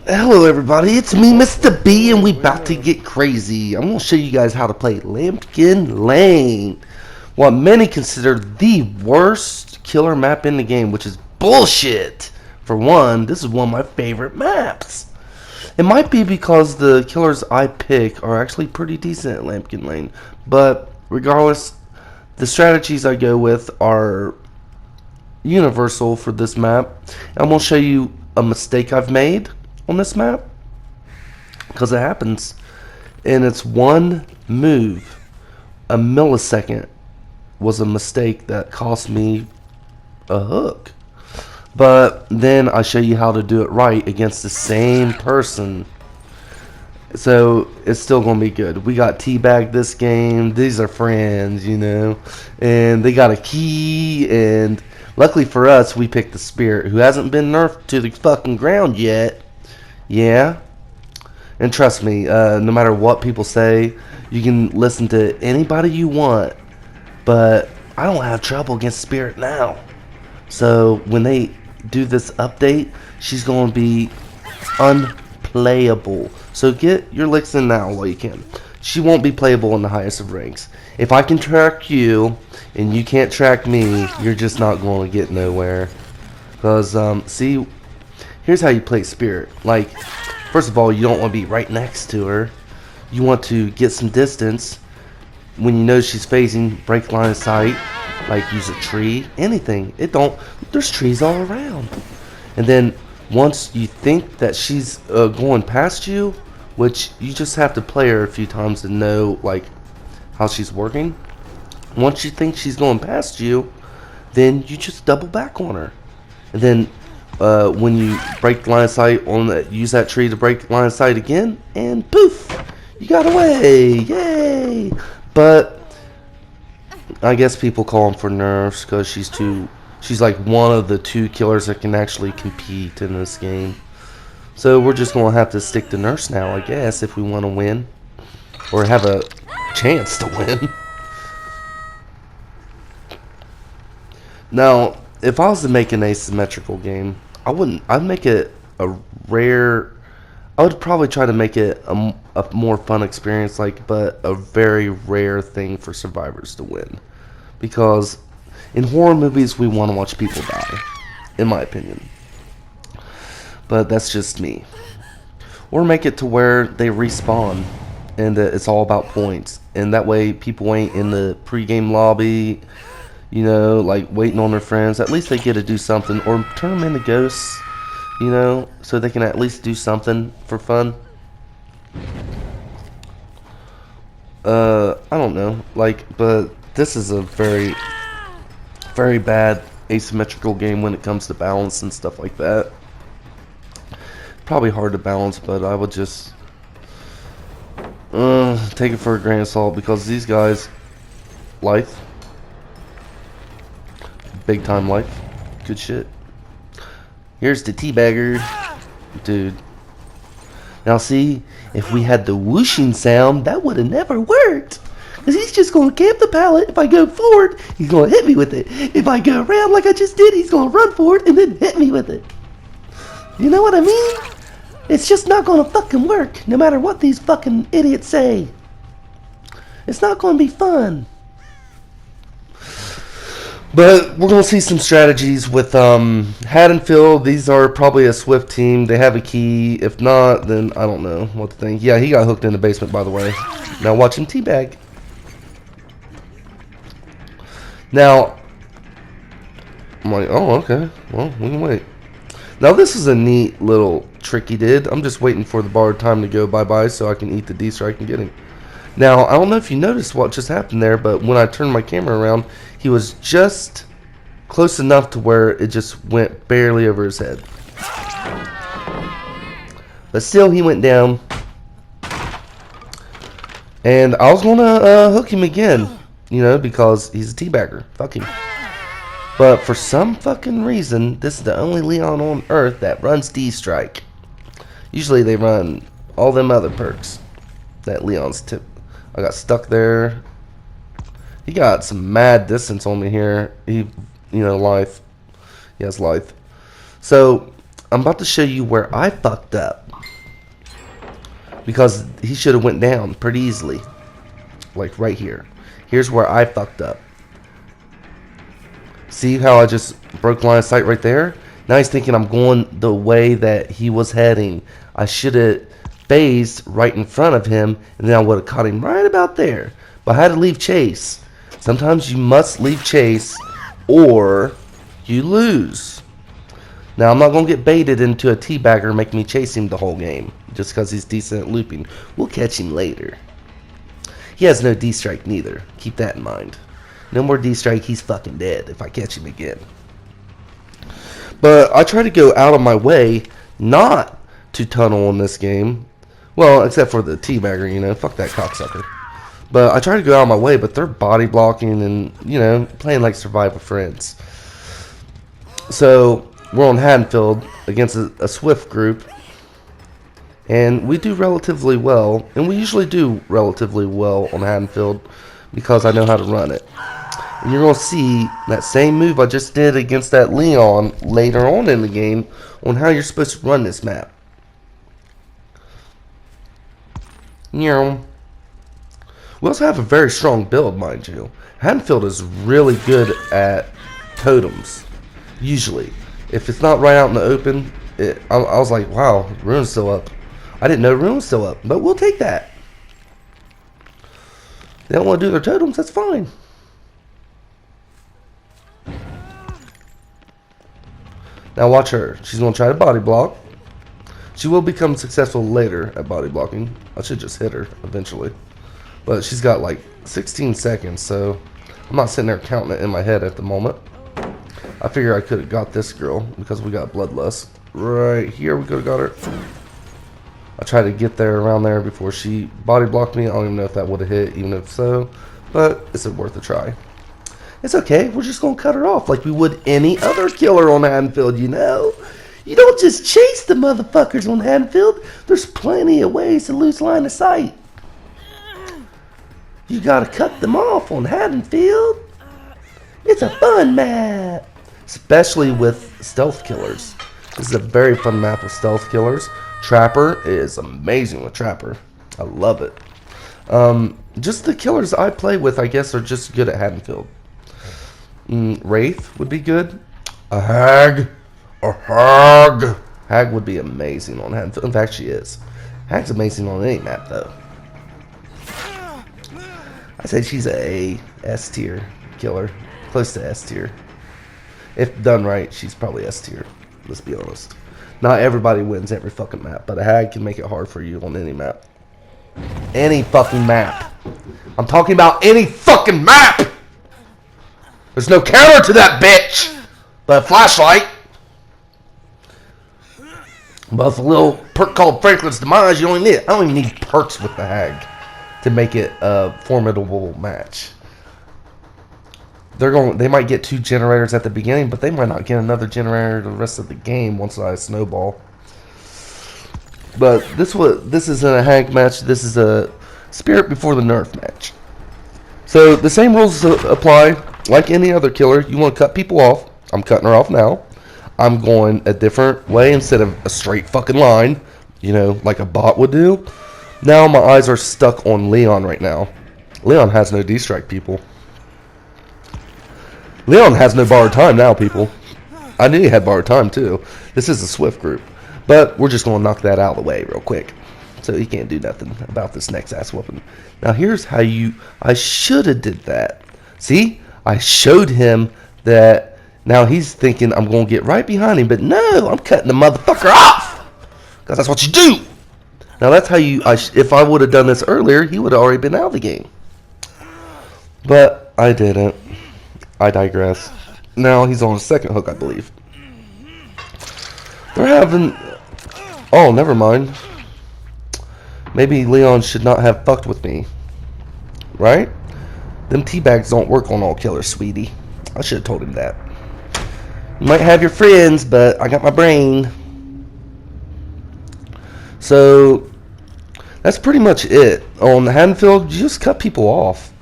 Hello everybody, it's me Mr. B and we about to get crazy. I'm going to show you guys how to play Lampkin Lane. What many consider the worst killer map in the game, which is bullshit. For one, this is one of my favorite maps. It might be because the killers I pick are actually pretty decent at Lampkin Lane. But regardless, the strategies I go with are universal for this map. I'm going to show you a mistake I've made on this map, because it happens, and it's one move. A millisecond was a mistake that cost me a hook, but then I show you how to do it right against the same person, so it's still gonna be good. We got teabagged this game. These are friends, you know, and they got a key, and luckily for us we picked the spirit, who hasn't been nerfed to the fucking ground yet. Yeah, and trust me, no matter what people say, you can listen to anybody you want, but I don't have trouble against Spirit now. So when they do this update, she's going to be unplayable. So get your licks in now while you can. She won't be playable in the highest of ranks. If I can track you and you can't track me, you're just not going to get nowhere. Because, see, here's how you play Spirit. Like, first of all, you don't want to be right next to her. You want to get some distance. When you know she's phasing, break line of sight. Like, use a tree, anything. There's trees all around. And then, once you think that she's going past you, which you just have to play her a few times to know, like, how she's working. Once you think she's going past you, then you just double back on her. And then, when you break line of sight on that, use that tree to break line of sight again, and poof, you got away, yay! But I guess people call them for nerfs because she's like one of the two killers that can actually compete in this game. So we're just gonna have to stick to nerfs now, I guess, if we want to win or have a chance to win. Now, if I was to make an asymmetrical game, I'd make it a rare. I would probably try to make it a more fun experience, but a very rare thing for survivors to win, because in horror movies we want to watch people die, in my opinion. But that's just me. Or make it to where they respawn, and it's all about points, and that way people ain't in the pre-game lobby, you know, like waiting on their friends. At least they get to do something, or turn them into ghosts, you know, so they can at least do something for fun. I don't know, but this is a very, very bad asymmetrical game when it comes to balance and stuff like that. Probably hard to balance, but I would just take it for a grain of salt, because these guys, life. Big time life. Good shit. Here's the teabagger. Dude. Now see, if we had the whooshing sound, that would have never worked. Because he's just going to camp the pallet. If I go forward, he's going to hit me with it. If I go around like I just did, he's going to run forward and then hit me with it. You know what I mean? It's just not going to fucking work, no matter what these fucking idiots say. It's not going to be fun. But we're going to see some strategies with Haddonfield. These are probably a swift team. They have a key. If not, then I don't know what to think. Yeah, he got hooked in the basement, by the way. Now watch him teabag. Now, I'm like, oh, okay. Well, we can wait. Now, this is a neat little trick he did. I'm just waiting for the borrowed time to go bye-bye so I can eat the D-strike and get him. Now, I don't know if you noticed what just happened there, but when I turned my camera around, he was just close enough to where it just went barely over his head. But still, he went down. And I was going to hook him again, you know, because he's a teabagger. Fuck him. But for some fucking reason, this is the only Leon on Earth that runs D-strike. Usually they run all them other perks that Leon's tip. I got stuck there. He got some mad distance on me here. He, you know, life. He has life. So, I'm about to show you where I fucked up. because he should have went down pretty easily. Like right here. Here's where I fucked up. See how I just broke line of sight right there? Now he's thinking I'm going the way that he was heading. I should have phased right in front of him, and then I would have caught him right about there. But I had to leave chase. Sometimes you must leave chase, or you lose. Now I'm not going to get baited into a teabagger and make me chase him the whole game, just because he's decent at looping. We'll catch him later. He has no D-strike neither. Keep that in mind. No more D-strike, he's fucking dead if I catch him again. But I try to go out of my way not to tunnel in this game. Well, except for the teabagger, you know. Fuck that cocksucker. But I try to go out of my way, but they're body blocking and, you know, playing like survival friends. So, we're on Haddonfield against a Swift group. And we do relatively well. And we usually do relatively well on Haddonfield because I know how to run it. And you're going to see that same move I just did against that Leon later on in the game on how you're supposed to run this map. We also have a very strong build, mind you. Haddonfield is really good at totems, usually. If it's not right out in the open, I was like, wow, Rune's still up. I didn't know Rune was still up, but we'll take that. They don't want to do their totems, that's fine. Now watch her. She's going to try to body block. She will become successful later at body blocking. I should just hit her eventually. But she's got like 16 seconds, so I'm not sitting there counting it in my head at the moment. I figure I could have got this girl because we got Bloodlust. Right here we could have got her. I tried to get there around there before she body blocked me. I don't even know if that would have hit, even if so. But it's worth a try. It's okay. We're just going to cut her off like we would any other killer on Haddonfield, you know. You don't just chase the motherfuckers on Haddonfield. There's plenty of ways to lose line of sight. You got to cut them off on Haddonfield. It's a fun map. Especially with stealth killers. This is a very fun map with stealth killers. Trapper is amazing with Trapper. I love it. Just the killers I play with, I guess, are just good at Haddonfield. Wraith would be good. A Hag. A Hag. Hag would be amazing on Haddonfield. In fact, she is. Hag's amazing on any map, though. I say she's a S tier killer. Close to S tier. If done right, she's probably S tier. Let's be honest. Not everybody wins every fucking map, but a Hag can make it hard for you on any map. Any fucking map. I'm talking about any fucking map! There's no counter to that bitch! But a flashlight. But with a little perk called Franklin's Demise, you only need it. I don't even need perks with the Hag to make it a formidable match. They might get 2 generators at the beginning, but they might not get another generator the rest of the game once I snowball. But this isn't a Hag match. This is a Spirit Before the Nerf match. So the same rules apply like any other killer. You want to cut people off. I'm cutting her off now. I'm going a different way instead of a straight fucking line, you know, like a bot would do. Now my eyes are stuck on Leon right now. Leon has no D-strike, people. Leon has no borrowed time now, people. I knew he had borrowed time, too. This is a Swift group. But we're just going to knock that out of the way real quick. So he can't do nothing about this next ass whooping. Now, here's how I should have did that. See? I showed him that now he's thinking I'm going to get right behind him. But no, I'm cutting the motherfucker off. Because that's what you do. Now, that's how if I would have done this earlier, he would have already been out of the game. But I didn't. I digress. Now he's on his second hook, I believe. They're having... Oh, never mind. Maybe Leon should not have fucked with me. Right? Them teabags don't work on all killers, sweetie. I should have told him that. You might have your friends, but I got my brain. So, that's pretty much it. On Haddonfield, you just cut people off.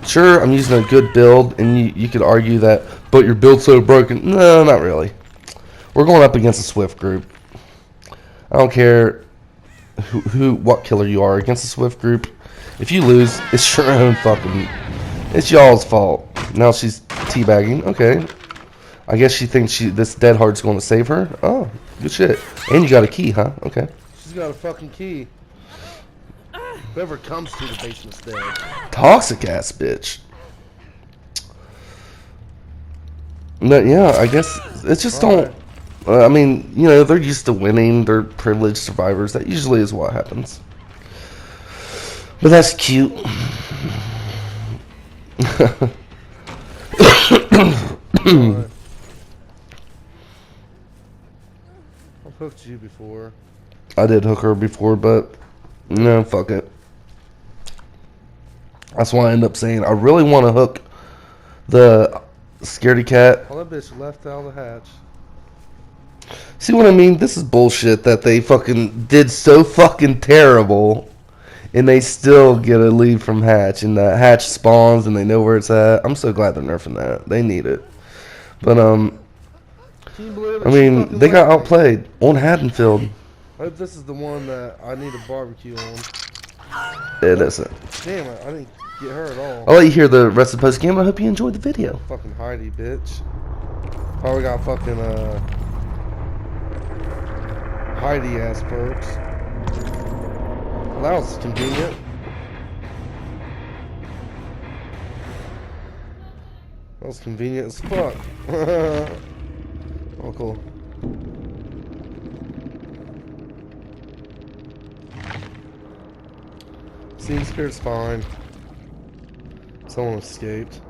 Sure, I'm using a good build, and you could argue that, but your build's so broken. No, not really. We're going up against a Swift group. I don't care what killer you are against the Swift group. If you lose, it's your own fucking, it's y'all's fault. Now she's teabagging. Okay, I guess she thinks this dead heart's going to save her. Oh, good shit. And you got a key, huh? Okay. She's got a fucking key. Whoever comes to the basement's dead. Toxic ass bitch. But yeah, I guess it's just don't. I mean, you know, they're used to winning. They're privileged survivors. That usually is what happens. But that's cute. I've hooked you before. I did hook her before, but no, fuck it. That's why I end up saying I really want to hook the scaredy cat. Oh, that bitch left out of the hatch. See what I mean? This is bullshit that they fucking did so fucking terrible, and they still get a lead from hatch, and the hatch spawns, and they know where it's at. I'm so glad they're nerfing that. They need it. But I mean, they got outplayed on Haddonfield. I hope this is the one that I need a barbecue on. It isn't. Damn it, I didn't get her at all. I'll let you hear the rest of the post game. I hope you enjoyed the video. Fucking Heidi, bitch. Probably got fucking Heidi ass perks. Well, that was convenient. That was convenient as fuck. Oh, cool. Scene spirit's fine. Someone escaped.